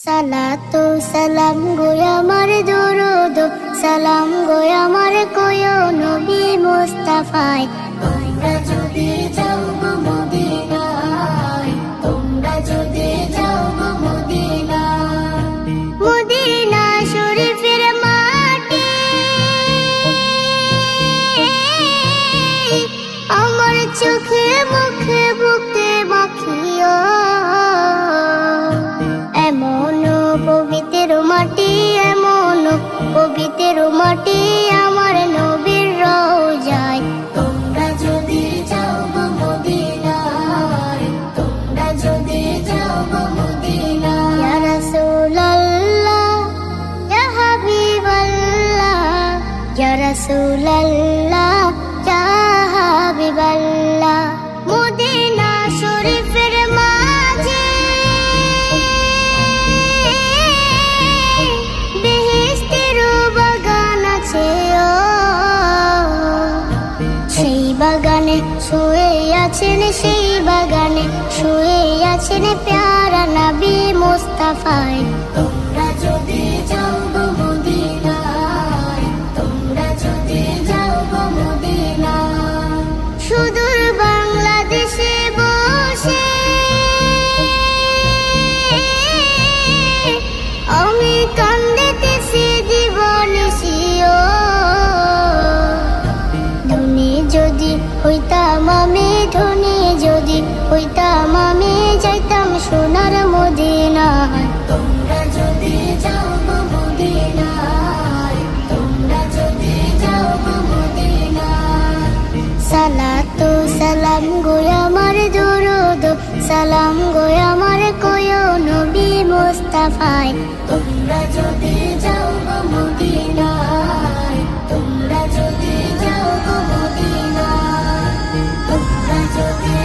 সালাতু সালাম গো আমার দুরুদ সালাম গো আমার কোয় নবী মুস্তাফায়। তোমরা যদি যাও গো মদিনায়, তোমরা যদি যাও গো মদিনায়, মদিনা শরীফের মাটি আমার চোখে মুখে বুকে মাখিও। পবিত্র মাটি এমন পবিত্র মাটি আমার নবীর রওজায়। তোমরা যদি যাও গো মদিনায়, তোমরা যদি যাও গো মদিনায়। ইয়া রাসূলুল্লাহ ইয়া হাবিবাল্লাহ, ইয়া রাসূলুল্লাহ ইয়া হাবিবাল্লাহ। মদিনা শরীফের মাঝে বাগানে শুয়ে আছেন, সেই বাগানে শুয়ে আছেন প্যারা নবী মুস্তাফায়। তোমরা যদি যাও গো মদিনায়, তোমরা যদি যাও গো মদিনায়। সুদূর বাংলাদেশে বসে আমি কান্দিতেছি জীবনিশিও। যদি হইতাম আমি ধনী, যদি হইতাম আমি যাইতাম সোনার মদিনায়। তোমরা যদি যাও গো মদিনায়, তোমরা যদি যাও গো মদিনায়। সালাতু সালাম গো আমার দুরুদ সালাম গো আমার কোয় নবী মুস্তাফায়। তোমরা যদি যাও গো মদিনায়, তোমরা যদি যাও গো মদিনায়, তোমরা যদি